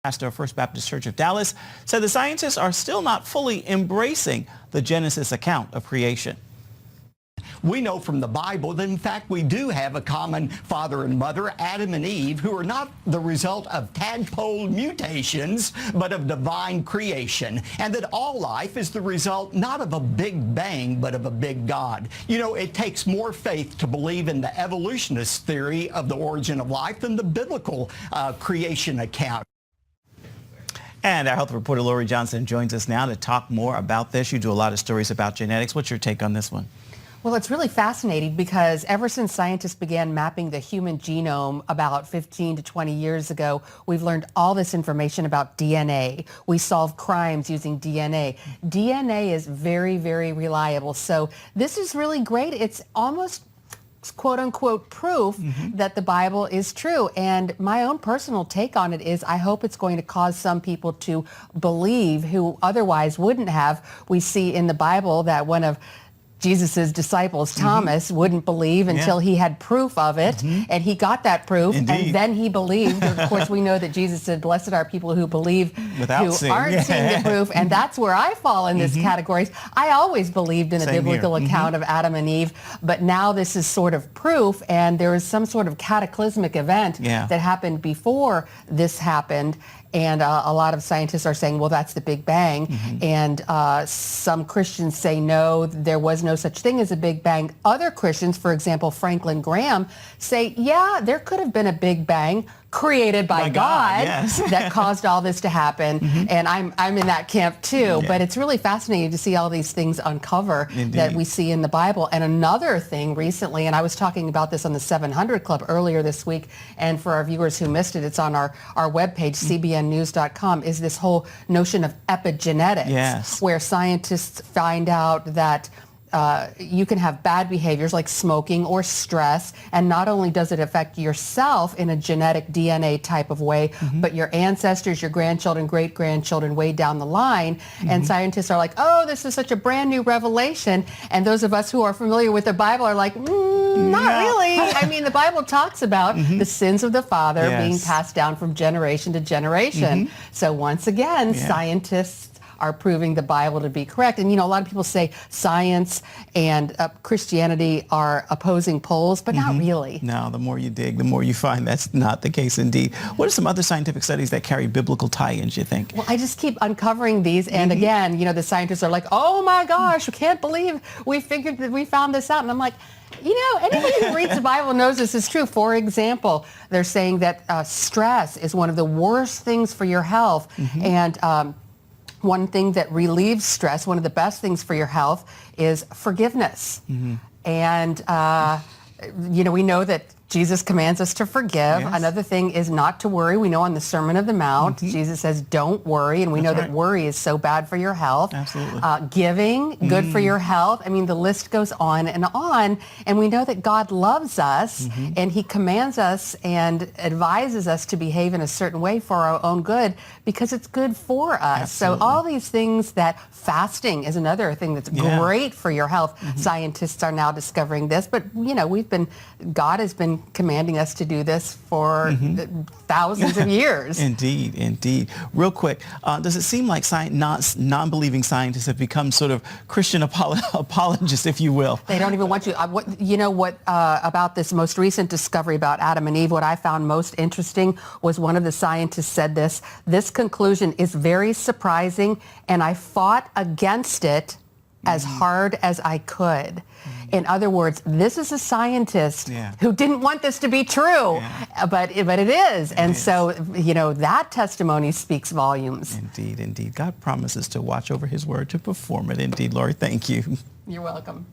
pastor of First Baptist Church of Dallas, said the scientists are still not fully embracing the Genesis account of creation. We know from the Bible that, in fact, we do have a common father and mother, Adam and Eve, who are not the result of tadpole mutations, but of divine creation, and that all life is the result not of a big bang, but of a big God. You know, it takes more faith to believe in the evolutionist theory of the origin of life than the biblical creation account. And our health reporter Lori Johnson joins us now to talk more about this. You do a lot of stories about genetics. What's your take on this one? Well, it's really fascinating because ever since scientists began mapping the human genome about 15 to 20 years ago, we've learned all this information about DNA. We solve crimes using DNA. DNA is very, very reliable. So this is really great. It's almost quote unquote proof that the Bible is true. And my own personal take on it is I hope it's going to cause some people to believe who otherwise wouldn't have. We see in the Bible that one of Jesus' disciples, Thomas, wouldn't believe until he had proof of it, and he got that proof, and then he believed. Of course, we know that Jesus said, blessed are people who believe without who seeing. aren't seeing the proof, and that's where I fall in this category. I always believed in a biblical account of Adam and Eve, but now this is sort of proof, and there is some sort of cataclysmic event that happened before this happened. And a lot of scientists are saying, well, that's the Big Bang. And some Christians say, no, there was no such thing as a Big Bang. Other Christians, for example, Franklin Graham, say, yeah, there could have been a Big Bang created by God that caused all this to happen. And I'm in that camp too. But it's really fascinating to see all these things uncover that we see in the Bible. And another thing recently, and I was talking about this on the 700 Club earlier this week, and for our viewers who missed it, it's on our webpage, cbnnews.com, is this whole notion of epigenetics, where scientists find out that you can have bad behaviors like smoking or stress, and not only does it affect yourself in a genetic DNA type of way, but your ancestors, your grandchildren, great-grandchildren way down the line. And scientists are like, oh, this is such a brand new revelation. And those of us who are familiar with the Bible are like, not really. I mean, the Bible talks about the sins of the father being passed down from generation to generation. So once again, scientists are proving the Bible to be correct. And, you know, a lot of people say science and Christianity are opposing poles, but not really. No, the more you dig, the more you find that's not the case indeed. What are some other scientific studies that carry biblical tie-ins, you think? Well, I just keep uncovering these. And again, you know, the scientists are like, oh my gosh, we can't believe we figured that we found this out. And I'm like, you know, anybody who reads the Bible knows this is true. For example, they're saying that stress is one of the worst things for your health. And one thing that relieves stress, one of the best things for your health, is forgiveness. And, you know, we know that Jesus commands us to forgive. Another thing is not to worry. We know on the Sermon of the Mount, Jesus says, don't worry. And we know that worry is so bad for your health. Giving, good for your health. I mean, the list goes on. And we know that God loves us and he commands us and advises us to behave in a certain way for our own good because it's good for us. So all these things, that fasting is another thing that's great for your health. Scientists are now discovering this. But, you know, God has been commanding us to do this for thousands of years. Indeed. Real quick, does it seem like non-believing scientists have become sort of Christian apologists, if you will? They don't even want you. You know what about this most recent discovery about Adam and Eve, what I found most interesting was one of the scientists said this conclusion is very surprising, and I fought against it as hard as I could. In other words, this is a scientist who didn't want this to be true, but it is. So, you know, that testimony speaks volumes. Indeed. God promises to watch over his word to perform it. Indeed, Lori, thank you. You're welcome.